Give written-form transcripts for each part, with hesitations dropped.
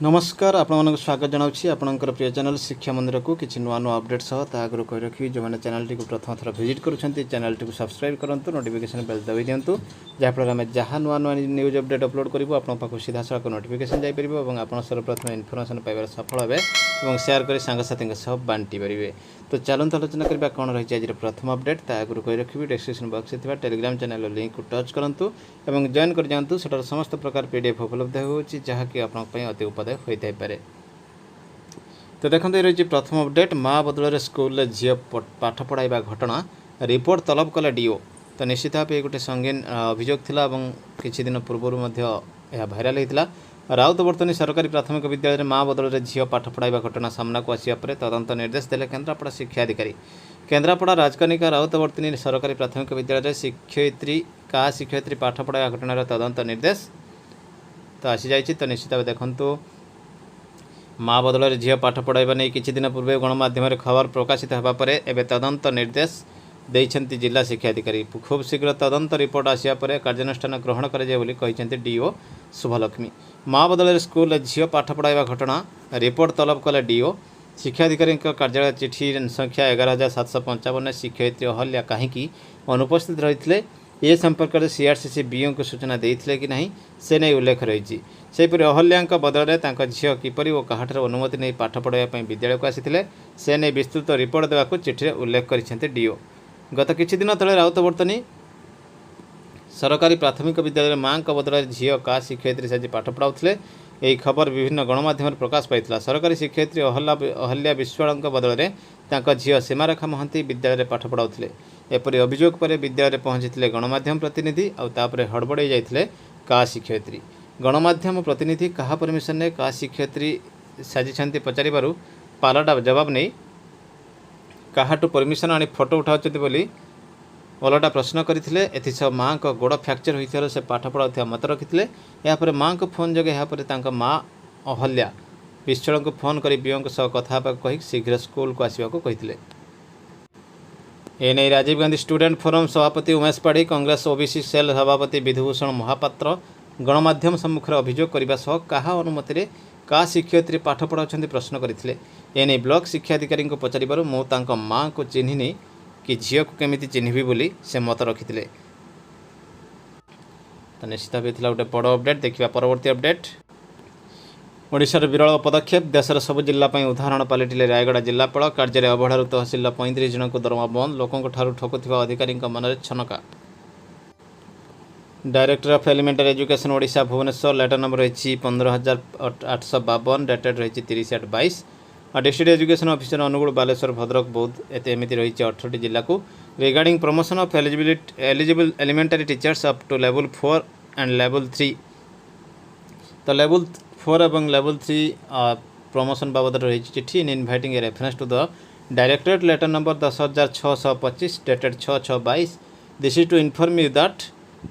नमस्कार आपण स्वागत जनावछि आपणकर प्रिय चैनल शिक्षा मंदिर को किछि नुआ नुआ अपडेट सह ता आगु कहि रखि जो माने चैनल टी को प्रथम थर विजिट करूछन्ती चैनल टी को सब्सक्राइब करंतु नोटिफिकेशन बेल दबाइ दियंतु जा फल हम जहा नुआ नुआ न्यूज अपडेट अपलोड करिवो आपन पाखु सीधा सळक नोटिफिकेशन जाय परिबो एवं आपन सर्वप्रथम इन्फॉर्मेशन पाइबार सफल हेबे एवं शेयर करि संग साथी सह बांटी परिबे। तो चलंत आलोचना करबा कोन रहि आज प्रथम अपडेट ता आगु कहि रखिबि डिस्क्रिप्शन बॉक्स में थिबा टेलीग्राम चैनल लिंक को टच करंतु एवं जॉइन कर जानतु सेटर समस्त प्रकार पीडीएफ उपलब्ध होछि जहा कि आपन पय अति उपदाय होई थाइ पारे। तो देखते ये रही प्रथम अपडेट माँ बदल स्कूल झील पाठ पढ़ाइबा घटना रिपोर्ट तलब कले डीओ। तो निश्चित भाव ये गोटे संगीन अभियोग थिला एवं किछि दिन पूर्व भाइराल होता। राउतबर्तनी सरकारी प्राथमिक विद्यालय माँ बदल झील पाठ पढ़ाइबा घटना सामना को आसिया पर तदंत निर्देश देले केन्द्रापड़ा शिक्षा अधिकारी। केन्द्रापड़ा राजकनिका राउतबर्तनी सरकारी प्राथमिक विद्यालय शिक्षयित्री पाठ पढ़ाइबा घटनार तदंत निर्देश तो आसी जाइछि। तो निश्चित भाव देखंतु माँ बदल झील पाठ पढ़ाइबा नहीं किछि दिन पूर्व गणमाध्यम खबर प्रकाशित होगा पर एवं तदंत निर्देश देइछन्ति जिला शिक्षा अधिकारी। खूब शीघ्र तदंत रिपोर्ट आसिया पर कार्यानुष्ठान ग्रहण करें डीओ शुभलक्ष्मी। माँ बदल स्कूल झील पाठ पढ़ाइबा घटना रिपोर्ट तलब कले डीओ। शिक्षा अधिकारी कार्यालय चिठी संख्या 11,755 शिक्षयित्री अहल्या कहीं अनुपस्थित रही ए संपर्क में सीआरसीसी बीओ को सूचना देते कि नहीं से नहीं उल्लेख रही। सेपरि अहल्या बदल में झील किपरि और कहाठार अनुमति नहीं पाठ पढ़ाई विद्यालय को आसी से नहीं विस्तृत रिपोर्ट देवाक चिठी उल्लेख कर डीओ। गत किछि दिन तले राउतबर्तनी सरकारी प्राथमिक विद्यालय माँ बदल झील का शिक्षयित्री साजी पाठ पढ़ाऊले यही खबर विभिन्न गणमाध्यम प्रकाश पाई। सरकारी शिक्षयित्री अहल्या विश्वाल बदल में झील सीमारेखा महांती विद्यालय पाठ पढ़ाऊले। एपरी अभियोग पर विद्यालय पहुंची गणमाध्यम प्रतिनिधि आउे हड़बड़े जाते का शिक्षयित्री। गणमाध्यम प्रतिनिधि क्या परमिशन ने का शिक्षयित्री साजिंट पचारू पालटा जवाब नहीं काहाटू परमिशन आनी फोटो उठाउछथि बोली ओलटा प्रश्न करथिले। एथिसह माँ को गोड़ फ्रैक्चर होइथिबार से पाठ पढ़ाउथिबा मत रखिथिले। यापर माँ को फोन जगे यापर तांका माँ अहल्या विश्वल को फोन करी बीओ सह कथा कही शीघ्र स्कूल को आसवा को कहिथिले। एने राजीव गांधी स्टूडेंट फोरम सभापति उमेश पाढ़ी कांग्रेस ओबीसी सेल सभापति विधुभूषण महापात्र गणमाध्यम सम्मुखें अभियोग करने सह कहा अनुमति का शिक्षयित्री पाठ पढ़ाऊँ प्रश्न करते। एने ब्लॉक शिक्षा अधिकारी को पचारू मु माँ को चिन्हिनी कि झील को केमिति चिन्हबी बोली से मत रखिते। तो निश्चित भाव गोटे बड़ अपडेट। देखा परवर्ती अपडेट ओडिशार विरल पदक्षेप देशर सबु जिला उदाहरण पलटिले रायगड़ा जिलापाल कार्य अवहेलू तहसिल 35 जन को दरमा बंद लोकों ठारू ठकुवा अधिकारी मन छनका। Director of elementary education Odisha Bhubaneswar letter number रही 15,852 डेटेड रही 30/8/22 और district education officer Angul Baleswar Bhadrak Boudh एमती रही 18 जिला को regarding promotion of eligible elementary teachers up to level 4 and level 3। तो लेवल 4 एवं लेवल 3 प्रमोशन बाबद रही चिठी in inviting a reference to the directorate letter number 10,625 dated 6/6/22। This is to inform you that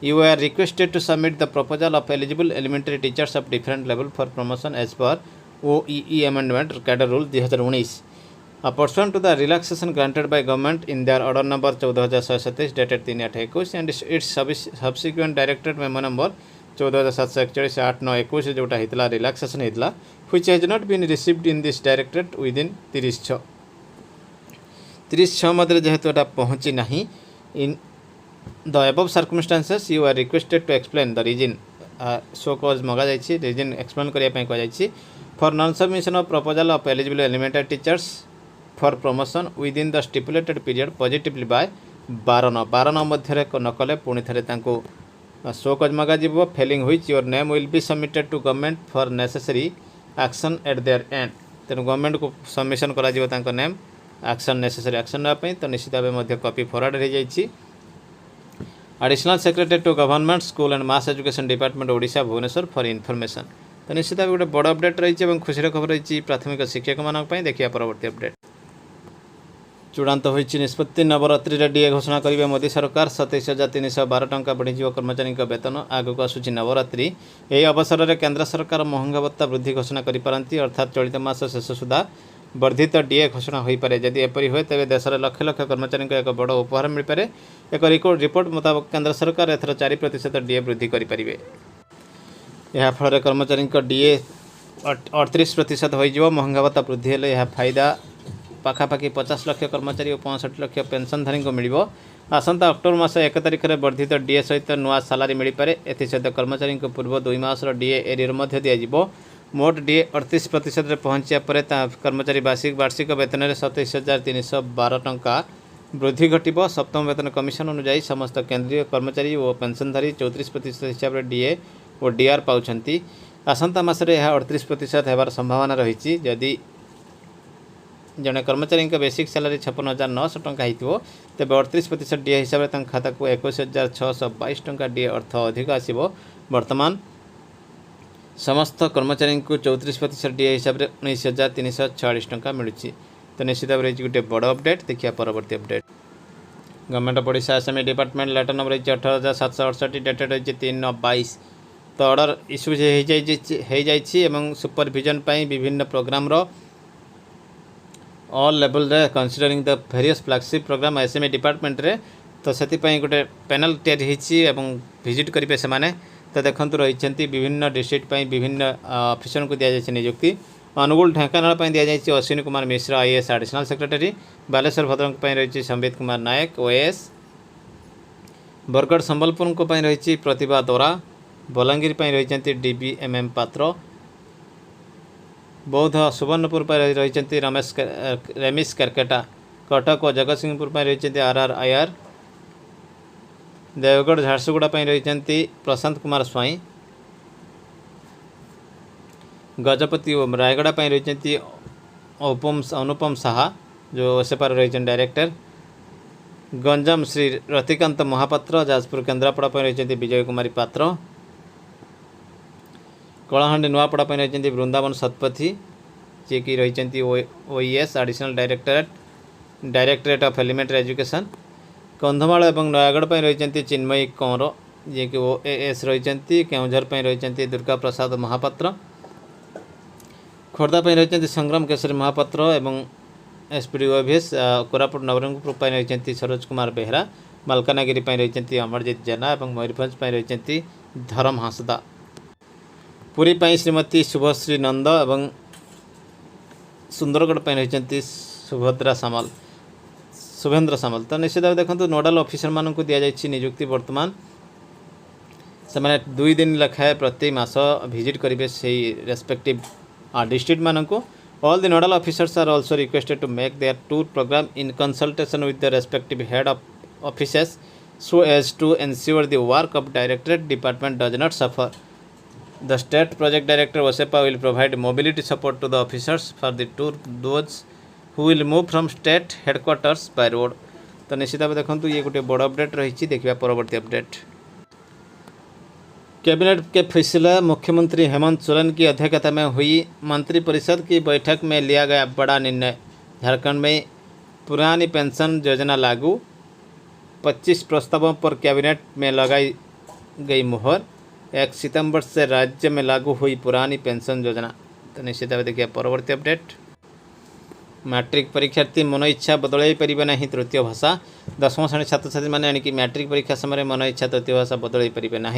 you are requested to submit the proposal of eligible elementary teachers of different level for promotion as per OEE amendment cadre rule 2019 pursuant to the relaxation granted by government in their order number 14,127 dated 3/8/21 and its subsequent directorate memo number 14,741 8/9/21 जोटा होता relaxation होता which has not been received in this directorate within 30/6 मध्य जेहेतु एटा पहुँची नहीं in the above circumstances you are requested to explain the reason so cause मगा जाइछि reason explain करिया पय को जाइछि for non submission of proposal of eligible elementary teachers for promotion within the stipulated period positively by 12/9 मध्य न कले पुणी थे शो कज मगा जीव failing which your name will be submitted to government for necessary action at their end. तेणु government को submission कर name action necessary action नापी। तो निश्चित भाव कॉपी फरवर्ड हो जाइछि additional secretary to government school and mass education department Odisha Bhubaneswar for information. तो निश्चित भाव गोटे बड़ अपडेट रही खुशी खबर रही प्राथमिक शिक्षक मानी। देखिए परवर्ती अपडेट चूड़ांत होइछि निष्पत्ति नवरात्रि डीए घोषणा करेंगे मोदी सरकार 27,312 टंका बढ़ीज कर्मचारी वेतन आगक आसूची नवरात्रि। यही अवसर में केन्द्र सरकार महंगा भत्ता वृद्धि घोषणा करें अर्थात चलित मास शेष सुधा वर्धित डीए घोषणा हो पारे। जदि एपरी हुए तेज देश में लक्ष लक्ष कर्मचारी एक बड़ उपहार मिल पारे। एक रिपोर्ट मुताबक केन्द्र सरकार एथर 4% डीए वृद्धि करें। यह फल कर्मचारी डीए 38% हो महंगा भत्ता वृद्धि हेले यह फायदा पाखापाखि 50 लाख कर्मचारी और 65 लाख पेंशनधारी को मिल आसंता अक्टोबर मास 1 तारिख में वर्धित डीए सहित नुआ सालारी मिल पारे एसहित कर्मचारी पूर्व 2 मासर डीए एरियर दिज्व मोट डीए 38% पहुँचा पर कर्मचारी वार्षिक वेतन में 27,312 टंका वृद्धि घटव सप्तम वेतन कमिशन अनुसार समस्त केंद्रीय कर्मचारी और पेंशनधारी 34% हिसाब से डीए और डीआर पाँच आसंता मासरे यह 38% होबार संभावना रही जदि जड़े कर्मचारी बेसिक सैलरी 56,900 टंका हो तेज 38% डीए हिसाब से खाता को 21,622 टंका डीए अर्थ अधिक आसो वर्तमान समस्त कर्मचारी को 34% डीए हिसाब से 19,346 टंका मिलूँ तो निश्चित भाव रही गोटे बड़ अपडेट देखिए परवर्ती update government of Odisha SME department letter number रही 18,768 डेटेड रही 3/22 तो ऑर्डर इश्यूज हो जाए सुपरविजन विभिन्न प्रोग्राम ऑल लेवल रे considering the various flagship program SME department रे तो से गोटे पैनल तैयारी विजिट करेंगे से माने तो देखु रही विभिन्न डिस्ट्रिक्ट विभिन्न ऑफिसर को दि जाए नियुक्ति अनुगुल ढेंकानाल दि जाए Ashwini Kumar Mishra IAS additional secretary Baleswar Bhadrak रही संबित कुमार नायक ओएएस बरगढ़ संबलपुर रही प्रतिभा दोरा बलांगीर रही डीबीएमएम पात्र बौद्ध सुवर्णपुर रही रमेश करकेटा कटक और जगतसिंहपुर रही आरआर आईआर देवगढ़ झारसुगुड़ा रही प्रशांत कुमार स्वाई गजपति और रायगढ़ रही अनुपम साहा जो ओसेपार रही डायरेक्टर गंजाम श्री रतिकांत महापात्र जाजपुर केन्द्रापड़ा रही विजय कुमारी पात्र कलाहांडी नुआपड़ा रही वृंदावन सतपथी जी की रही ओईएस additional directorate of elementary education Kandhamal और नयागढ़ रही चिन्मयी कंवर जी की ओएएस रही केउझर रही दुर्गा प्रसाद महापात्र खोर्धा रही संग्राम केशरी महापात्र एवं एसपीडी ओएस कोरापुट नवरंगपुर रही सरोज कुमार बेहरा मालकानगिरी रही अमरजीत जेना और मयूरभंज रही धरम हांसदा पुरी श्रीमती शुभश्री नंद एवं सुंदरगढ़ रही सुभद्रा सामल शुभेन्द्र सामल तो निश्चित भाव देखो नोडाल ऑफिसर मान को दि जाए नियुक्ति वर्तमान से 2 दिन लेखाएं प्रति मास विजिट करेंगे से रेस्पेक्टिव डिस्ट्रिक्ट मान को all the nodal officers are also requested to make their tour program in consultation with the respective head of offices so as to ensure the work of directorate department does not suffer. The state project director OSEPA will provide mobility support to the officers for the tour those who will move from state headquarters by road. तो निश्चित भाव देखो ये गोटे बड़ update रही देखा परवर्ती अपडेट कैबिनेट के फैसला मुख्यमंत्री हेमंत सोरेन की अध्यक्षता में हुई मंत्रिपरिषद की बैठक में लिया गया बड़ा निर्णय। झारखंड में पुरानी पेंशन योजना लागू 25 प्रस्तावों पर कैबिनेट में लगाई गई मुहर। 1 सितंबर से राज्य में लागू हुई पुरानी पेंशन योजना। तो निश्चित भाव देखिए परवर्ती अपडेट मैट्रिक परीक्षार्थी मन इच्छा बदल पारे ना तृतीय भाषा। 10वीं श्रेणी छात्र छात्री मैंने एणिक मैट्रिक परीक्षा समय मन इच्छा तृतीय भाषा बदल पारे ना।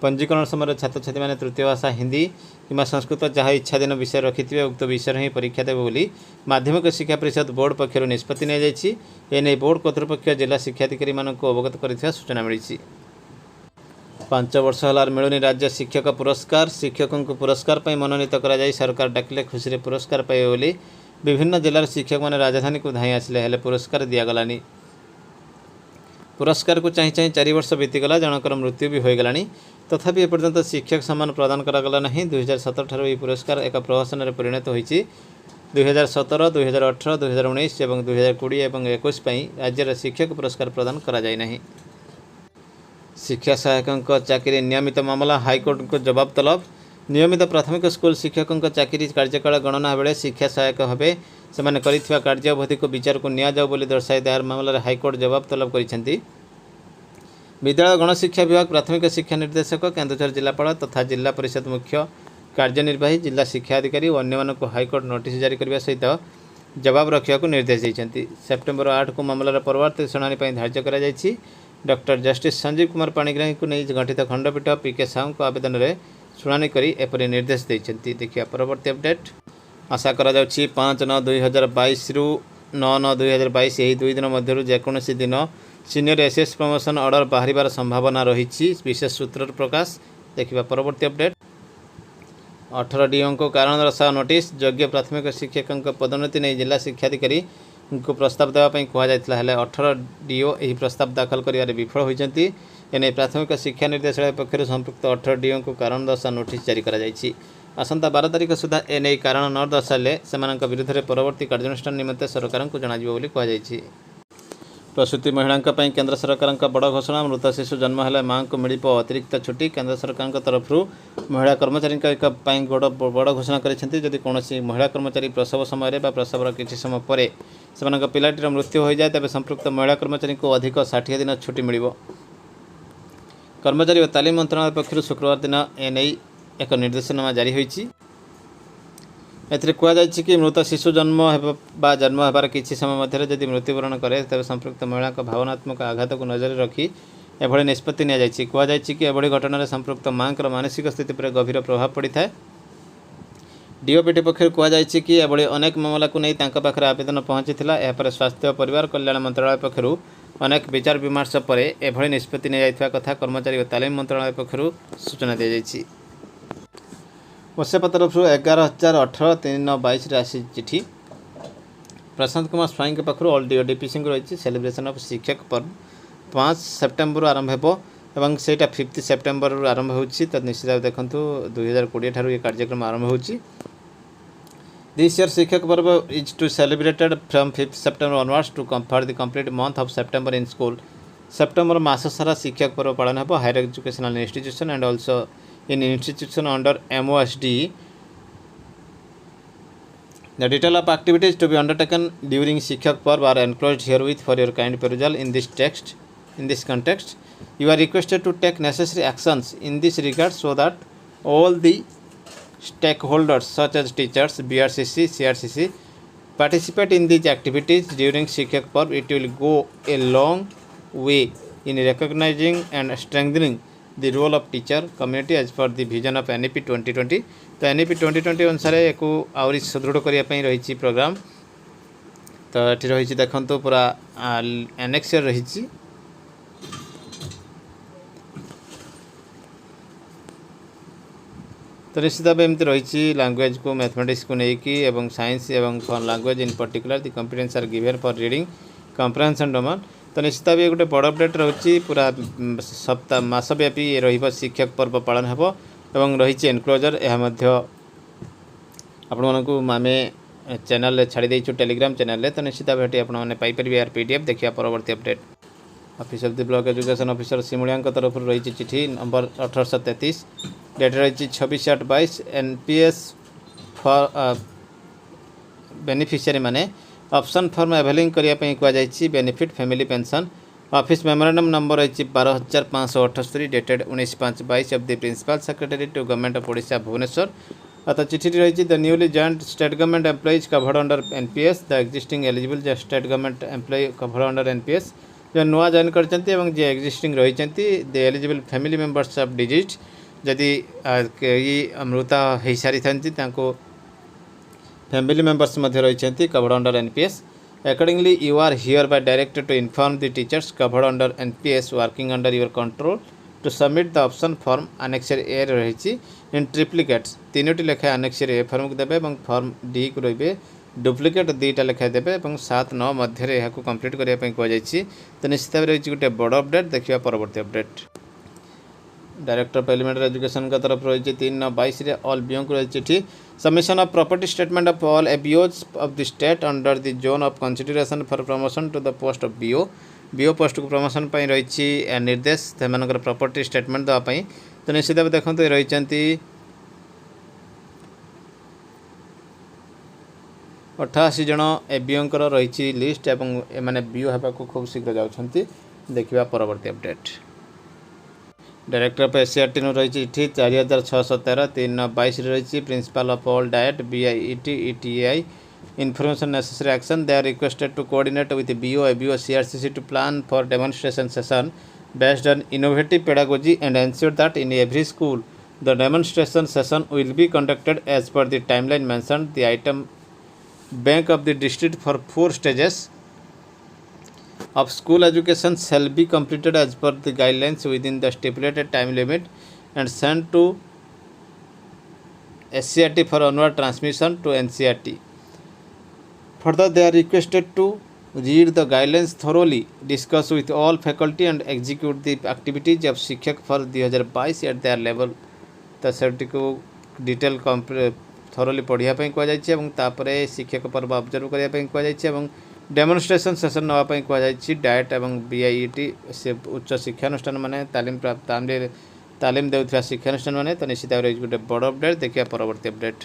पंजीकरण समय छात्र छात्री मैंने तृतीय भाषा हिंदी कि संस्कृत जहाँ इच्छाधीन विषय रखिथे उक्त विषय ही परीक्षा देवे बोली माध्यमिक शिक्षा परिषद बोर्ड पक्षर निष्पत्ति नहीं बोर्ड कर्तृपक्ष जिला शिक्षाधिकारी को अवगत कर सूचना मिली। 5 वर्ष हलार मिलूनी राज्य शिक्षक पुरस्कार। शिक्षकों को पुरस्कार पर मनोनीत कर सरकार डाकिले खुशी पुरस्कार पाइबे बोली विभिन्न जिलार शिक्षक मैंने राजधानी को धाई आसिले हेले पुरस्कार दिगलानी। पुरस्कार को चाह 4 वर्ष बीतीगला जनकर मृत्यु भी हो गलानी तथापि एपर्यंत शिक्षक सम्मान प्रदान करागला नहीं। 2017 ठार यह पुरस्कार एक प्रहसन में परिणत होती। 2017, 2018, 2019 और 2020 और 2021 राज्य शिक्षक पुरस्कार प्रदान करा जाय नहीं। शिक्षा सहायकों चाकरी नियमित मामला हाईकोर्ट को जवाब तलब। नियमित प्राथमिक स्कूल शिक्षकों चाकरी कार्यकाल गणना बेले शिक्षा सहायक भावे से कर कार्यावधि को विचार को निया जाओ बोली दर्शाई दायर मामला हाईकोर्ट जवाब तलब कर विद्यालय गणशिक्षा विभाग प्राथमिक शिक्षा निर्देशक केन्दुझर जिलापाल तथा जिला परिषद मुख्य कार्यनिर्वाही जिला शिक्षा अधिकारी और अन्य हाईकोर्ट नोटिस जारी करने सहित जवाब रखा निर्देश देते। सेप्टेम्बर 8 को मामलार परवर्ती शुणाणी धार्य कर डॉक्टर जस्टिस संजीव कुमार पाणिग्राही को नहीं गठित खंडपीठ पीके साहू आवेदन में शुणाणी करी एपरि निर्देश देइछन्ति। देखिया परवर्ती अपडेट। आशा करा जाउछि 5/9/2022 रु 9/9/2022 एही 2 दिन मध्यरु जेकोनोसी दिन सीनियर एसएस प्रमोशन ऑर्डर बाहरिबार संभावना रहिछि विशेष सूत्र प्रकाश। देखिबा परवर्ती अपडेट। 18 डीओ को कारण दर्शाओ नोटिस। योग्य प्राथमिक शिक्षक पदोन्नति नहीं जिला शिक्षाधिकारी को प्रस्ताव देवाई कहुला हेले 18 डीओ यह प्रस्ताव दाखल कर विफल होती। एने प्राथमिक शिक्षा निर्देशालय पक्षर संपृक्त 18 डीओ को कारण दर्शा नोटिस जारी कर आसंता 12 तारिख सुधा एने कारण न दर्शाले से विरुद्ध में परवर्ती कार्यानुष्ठान निमंते सरकार को जन कहुई। प्रसूति महिला केंद्र सरकार बड़ घोषणा। मृत शिशु जन्म है माँ को मिल अतिरिक्त छुट्टी। केंद्र सरकार तरफ महिला कर्मचारी बड़ घोषणा करी कौन महिला कर्मचारी प्रसव समय प्रसवर किसी समय पर से पिलाटीर मृत्यु हो जाए तेज संपृक्त महिला कर्मचारी को अधिक 60 दिन छुट्टी मिल। कर्मचारी और तालीम मंत्रणालय पक्षर शुक्रवार दिन एने एक निर्देशनामा जारी होती। एथिरे कहुई कि मृत शिशु जन्म होबार किसी समय मध्य जदि मृत्युवरण करे तेज संपृक्त महिला भावनात्मक आघात को नजर रखी एभली निष्पत्ति नि कहुई कि एभली घटना संपृक्त माँ का मानसिक स्थिति पर गभीर प्रभाव पड़ता है। डीओपीटी पक्षर कहुई कि एभली अनेक मामला को नहीं पाखे आवेदन पहुंची यापर स्वास्थ्य और परिवार कल्याण मंत्रालय पक्षर अनेक विचार विमर्श पर एभली निष्पत्ति नि कथा कर्मचारी और तालीम मंत्रालय पक्षर सूचना दी जाइए। मुसेपा तरफ 11,018/3/22 आसी चिठी। प्रशांत कुमार स्वाई के पाखु ऑल डीओडीपीसी रही सेलिब्रेशन ऑफ शिक्षक पर्व 5 सेप्टेम्बर आरंभ हो से 5 सेप्टेम्बर आरंभ होती। तो निश्चित भाव देखूँ 2020 ठार ये कार्यक्रम आरंभ होती। This year Shikshak Parv is to celebrated from 5 September onwards to for the complete month of September in school. September मास सारा शिक्षक पर्व पालन हो higher educational institution and also in institution under MOSD. The detail of activities to be undertaken during Shikshak Parv are enclosed herewith for your kind perusal in this text. In this context, you are requested to take necessary actions in this regard so that all the stakeholders such as teachers, BRCC, CRCC participate in these activities during Shikshak Parv. It will go a long way in recognizing and strengthening the role of teacher community as per the vision of NEP 2020। तो NEP 2020 अनुसार एक आहरी सुदृढ़ करने रही programme. तो ये रही देखो पूरा एनेक्सर रही। तो निश्चित भाव एमती रही लैंग्वेज को मैथमेटिक्स को लेकिन साइंस एवं for language in particular the competence are given for reading comprehension domain. तो निश्चित भाव गोटे बड़ अपडेट रही पूरा सप्ताह मसव्यापी रही शिक्षक पर्व पालन हो रही एनक्लोजर यह आपण मानक आम चैनल छाड़ी देचु टेलीग्राम चैनल। तो निश्चित भाव आपने पाइपर यार PDF। देखिए परवर्ती update. Office of the block education officer Simulia तरफ रही चिठी नंबर 1833 डेट रही 26/8/22। NPS फॉर बेनिफिशियरी माने ऑप्शन फॉर्म एवेलिंग करने कहुई। Benefit family pension office memorandum number रही 12,578 dated 19/5/22 of the principal secretary to government of Odisha Bhubaneswar. अतः चिठी रही the newly joint state government employees covered under NPS the existing eligible state government employee covered under NPS जो नुआ join करते existing रही the eligible family members of disease जदि मृता हो सारी फैमिली मेंबर्स रही covered under NPS। Accordingly, you are hereby directed to inform the teachers covered under NPS working under your control to submit the option form annexure A रही in triplicates 3टी लेखा annexure A form को देबे और form D को रही duplicate 2टा लेखा देबे और 7-9 मध्य यह कंप्लीट करने कहुई। तो निश्चित भाव रही गोटे बड़ अपडेट। देखिए परवर्ती update. Director of elementary education का तरफ रही 3/9/22 ऑल बीओ को रही चिठी। Submission of property statement of all ABOs of the state under the zone of consideration for promotion to the post of BO post को promotion पर रही निर्देश से प्रॉपर्टी स्टेटमेंट देवाई। तो निश्चित भाव देखो रही 88 जन एबीओ रही लिस्ट एवं एमाने बीओ होगा खूब शीघ्र जाऊँगी। देखिए परवर्ती अपडेट। डायरेक्टर ऑफ SCRT रही चिठी 4,613 3/22 रही principle of all diet BIET ETAI information necessary action they are requested to coordinate with BO ABO CRCC to plan for demonstration session based on innovative pedagogy and ensure that in every school The demonstration session will be conducted as per the timeline mentioned. The item bank of the district for 4 stages of school education shall be completed as per the guidelines within the stipulated time limit and sent to SCRT for onward transmission to NCRT. Further, they are requested to read the guidelines thoroughly, discuss with all faculty and execute the activities of शिक्षक for 2022 at their level. तो सेटी को detail thoroughly पढ़िया कहुई और तापर शिक्षक पर्व observe करने कहुई डेमोन्स्ट्रेशन सेसन नापी कहुई डाएट और BIET से उच्च शिक्षानुष्ठान मैंने तालीम देउथवा शिक्षानुष्ठान मैंने तो निश्चित भाव गोटे बड़ अपडेट देखिए परवर्ती update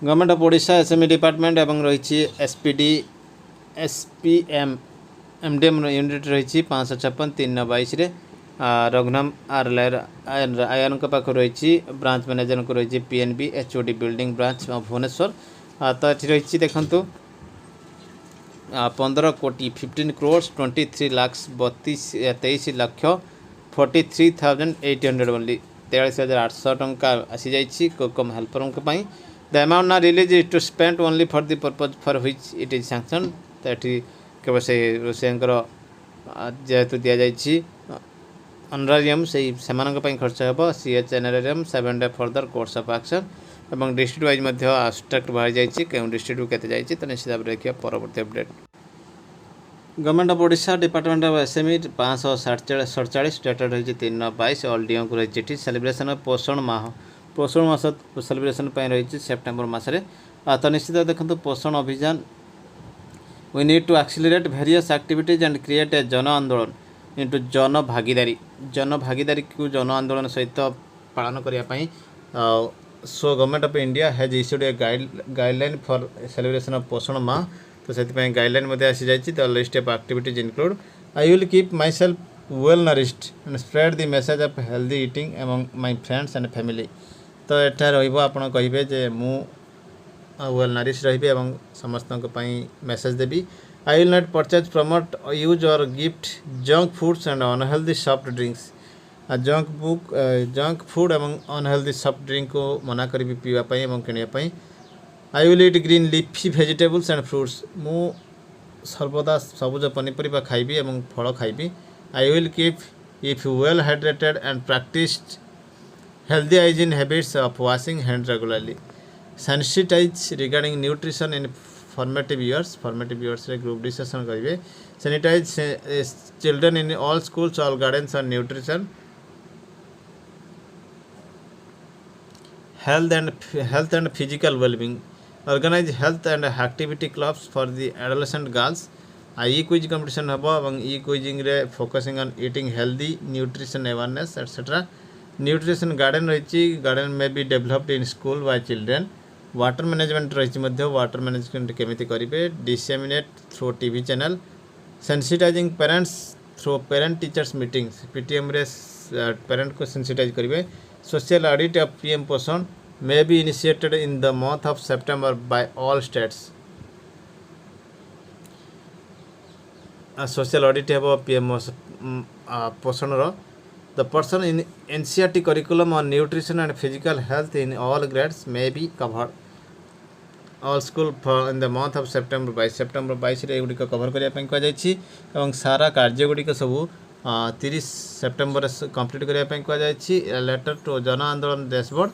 government of Odisha SME department और रही SPD SPM MDM यूनिट रही 556 322 रघुनाम आयन पाख रही ब्रांच मैनेजर को रही PNB HOD building branch Bhubaneswar तो ये रही देखु 15 कोटी 15 करोड़ 23 लाख 23 लाख 43,800 ओनली 43,800 टंका आसी जाइए कोकम हेल्पर द अमाउंट ना release is to spend only for the purpose for which it is sanction तो ये केवल से रोषेयर जेहेतु दि जाइए ऑनरेरियम से खर्च हो CH NRM 7 day further course of action और डिस्ट्रिक्ट वाइज आब्स्ट्राक्ट बाहर जाइए क्यों डिस्ट्रिक्ट को केते जाइए तो निश्चित भाव देखिए परवर्ती update government of Odisha department of SME 547 dated रही 3/22 ऑल डीओ को रही चिठी सेलिब्रेशन ऑफ पोषण मास सेलिब्रेशन रही सेप्टेम्बर मसरे तो निश्चित देखो Poshan Abhiyan we need to accelerate various activities and create a jan andolan into जन भागीदारी को जन आंदोलन सहित पालन करने so government of India has issued A guideline for celebration of पोषण माह तो से गाइडलाइन आसी जाइए the list of activities include I will keep my self well nourished and spread the message of healthy eating among my friends and family तो एटा रहिबो आपण कहिबे जे मु वेल नरिश रहिबे एवं समस्त मेसेज देबी I will not purchase promote use और gift junk foods and unhealthy soft drinks junk food एवं अनहेल्दी सॉफ्ट ड्रिंक को मना करी पीवाई और किणापी I will eat green leafy vegetables and fruits मु सर्वदा सबुज पनीपरिया खाइबी और फल खाइबी I will keep if well hydrated and practised healthy hygiene habits of washing hand regularly sanitise regarding nutrition in formative years रे ग्रुप डिस्कशन करेंगे sanitize children in all schools all gardens on nutrition health and physical well-being organize health and activity clubs for the adolescent girls quiz competition habo এবং quizzing रे focusing on eating healthy nutrition awareness etc nutrition garden रही garden may be developed in school by children water management रही मध्य water management केमिति करिवे disseminate through TV channel sensitizing parents through parent teachers meetings PTM रे parent को sensitize करिवे social audit of PM पोषण may be initiated in the month of September by all states social audit have PM पोषण the person in NCERT curriculum on nutrition and physical health in all grades may be covered all school in the month of September by September 22 रे गुडी को cover करिया पई कह जायछि एवं सारा कार्य गुडी को सब 30 सेप्टेम्बर कंप्लीट करने कहुई लेटर टू जन आंदोलन dashboard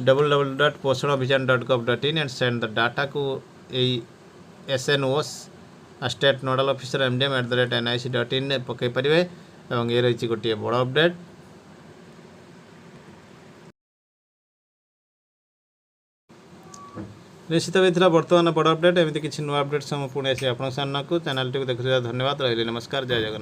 www.poshanabhijan.gov.in and send the data को SNOs state nodal officer MDM@nic.in पकई पारे और ये रही गोटे बड़ अपडेट निश्चित भाई बर्तमान बड़ अपडेट एमती किसी नुआ अपडेट पुणी आसी आप चैनल टी देखुवा धन्यवाद रही नमस्कार जय जगन्नाथ।